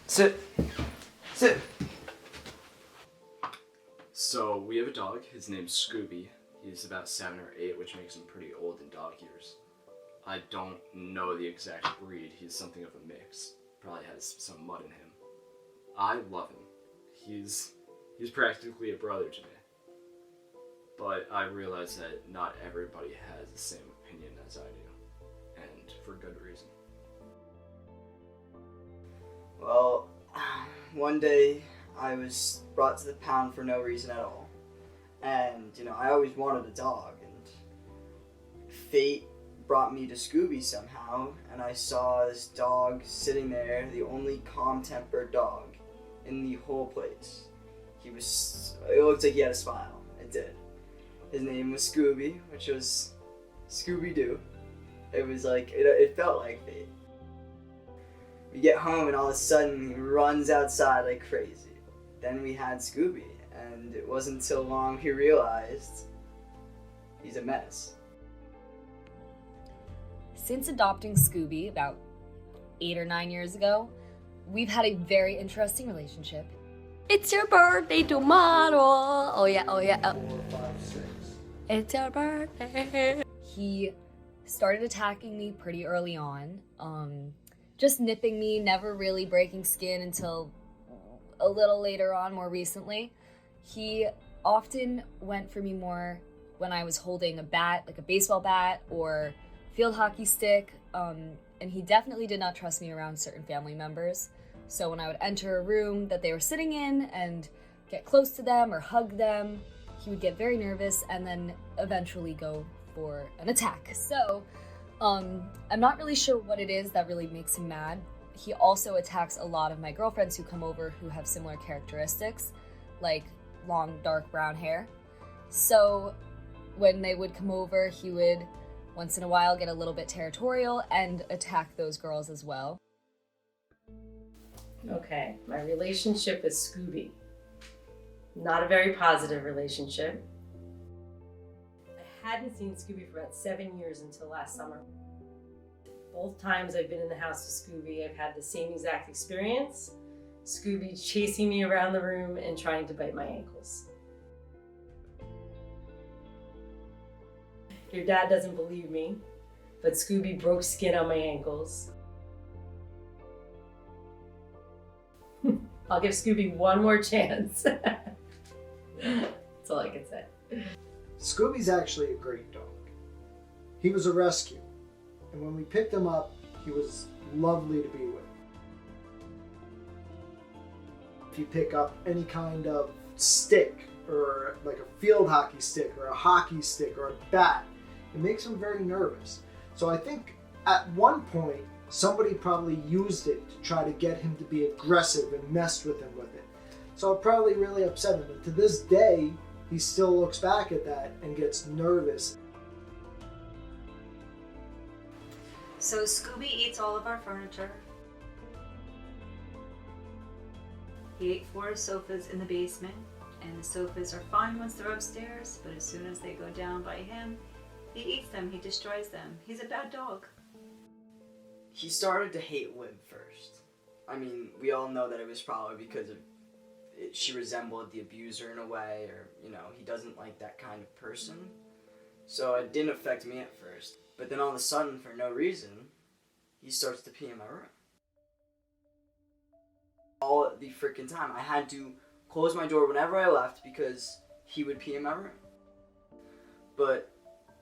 Sit. Sit. So we have a dog. His name's Scooby. He's about 7 or 8, which makes him pretty old in dog years. I don't know the exact breed. He's something of a mix. Probably has some mud in him. I love him. He's practically a brother to me. But I realize that not everybody has the same opinion as I do, and for good reason. Well, one day I was brought to the pound for no reason at all. And, I always wanted a dog, and fate brought me to Scooby somehow, and I saw this dog sitting there, the only calm-tempered dog in the whole place. It looked like he had a smile. It did. His name was Scooby, which was Scooby-Doo. It was like, it felt like fate. We get home and all of a sudden he runs outside like crazy. Then we had Scooby, and it wasn't until long we realized he's a menace. Since adopting Scooby about 8 or 9 years ago, we've had a very interesting relationship. It's your birthday tomorrow. Oh yeah. 4, 5, 6. It's your birthday. He started attacking me pretty early on, just nipping me, never really breaking skin until a little later on, more recently. He often went for me more when I was holding a bat, like a baseball bat or field hockey stick, and he definitely did not trust me around certain family members. So when I would enter a room that they were sitting in and get close to them or hug them, he would get very nervous and then eventually go for an attack. So I'm not really sure what it is that really makes him mad. He also attacks a lot of my girlfriends who come over who have similar characteristics, like long, dark brown hair. So when they would come over, he would once in a while get a little bit territorial and attack those girls as well. Okay, my relationship with Scooby. Not a very positive relationship. I hadn't seen Scooby for about 7 years until last summer. Both times I've been in the house with Scooby, I've had the same exact experience. Scooby chasing me around the room and trying to bite my ankles. Your dad doesn't believe me, but Scooby broke skin on my ankles. I'll give Scooby one more chance. That's all I can say. Scooby's actually a great dog. He was a rescue, and when we picked him up, he was lovely to be with. If you pick up any kind of stick, or like a field hockey stick, or a hockey stick, or a bat, it makes him very nervous. So I think at one point, somebody probably used it to try to get him to be aggressive and messed with him with it. So it probably really upset him. And to this day, he still looks back at that and gets nervous. So Scooby eats all of our furniture. He ate 4 sofas in the basement, and the sofas are fine once they're upstairs, but as soon as they go down by him, he eats them, he destroys them. He's a bad dog. He started to hate Liv first. I mean, we all know that it was probably because she resembled the abuser in a way, or, he doesn't like that kind of person. So it didn't affect me at first. But then all of a sudden, for no reason, he starts to pee in my room. All the freaking time. I had to close my door whenever I left because he would pee in my room. But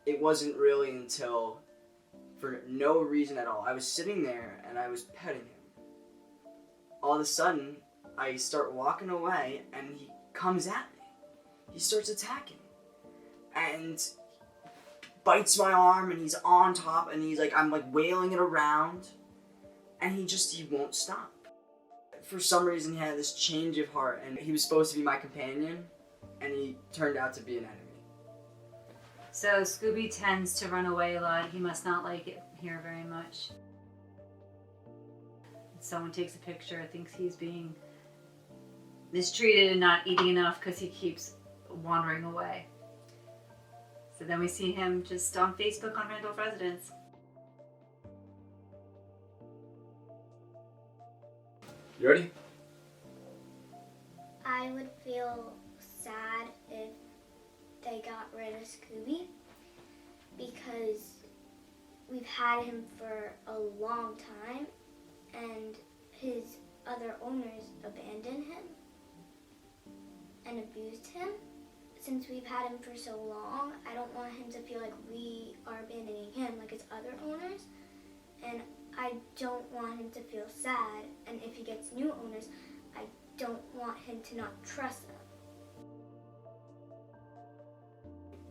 it wasn't really until, for no reason at all, I was sitting there and I was petting him. All of a sudden, I start walking away and he comes at me. He starts attacking and bites my arm, and he's on top, and I'm wailing it around, and he won't stop. For some reason, he had this change of heart, and he was supposed to be my companion, and he turned out to be an enemy. So Scooby tends to run away a lot. He must not like it here very much. Someone takes a picture, thinks he's being mistreated and not eating enough because he keeps wandering away. So then we see him just on Facebook on Randolph Residence. You ready? I would feel sad if they got rid of Scooby because we've had him for a long time and his other owners abandoned him and abused him. Since we've had him for so long, I don't want him to feel like we are abandoning him like his other owners. And I don't want him to feel sad. And if he gets new owners, I don't want him to not trust them.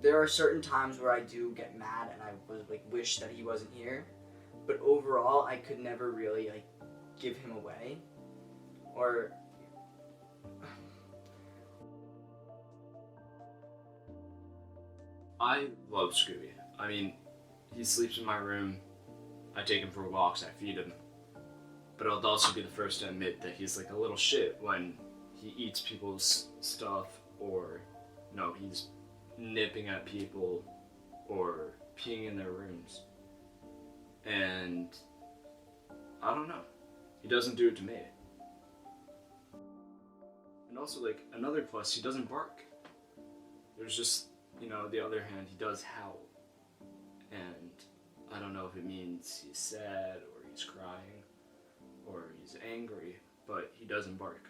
There are certain times where I do get mad and I was like wish that he wasn't here, but overall I could never really like give him away, or I love Scooby. I mean, he sleeps in my room, I take him for walks, I feed him. But I'll also be the first to admit that he's like a little shit when he eats people's stuff, or no, he's nipping at people or peeing in their rooms. And I don't know. He doesn't do it to me. And also, like, another plus, he doesn't bark. There's just, the other hand, he does howl. And I don't know if it means he's sad or he's crying or he's angry, but he doesn't bark.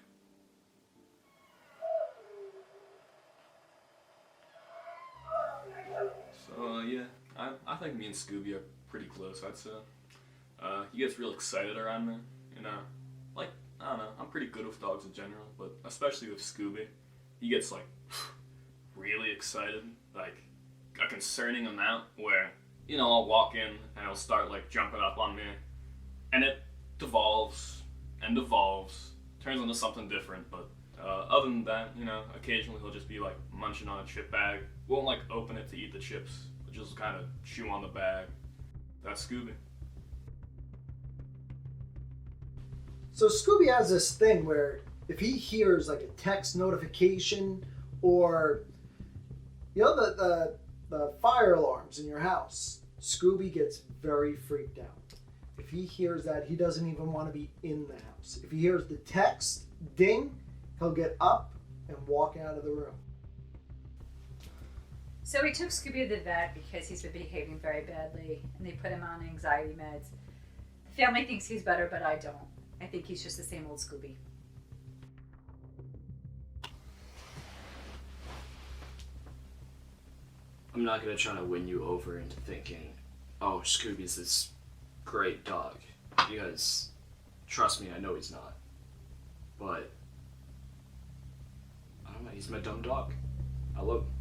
So yeah, I think me and Scooby are pretty close, I'd say. He gets real excited around me, like, I don't know, I'm pretty good with dogs in general, but especially with Scooby, he gets like really excited, like a concerning amount where, I'll walk in and he'll start like jumping up on me, and it devolves and devolves, turns into something different, but other than that, occasionally he'll just be like munching on a chip bag, won't like open it to eat the chips, but just kind of chew on the bag. That's Scooby. So Scooby has this thing where if he hears like a text notification or the fire alarms in your house, Scooby gets very freaked out. If he hears that, he doesn't even want to be in the house. If he hears the text ding, he'll get up and walk out of the room. So we took Scooby to the vet because he's been behaving very badly, and they put him on anxiety meds. The family thinks he's better, but I don't. I think he's just the same old Scooby. I'm not gonna try to win you over into thinking, oh, Scooby's this great dog, because trust me, I know he's not. But I don't know, he's my dumb dog. I love him.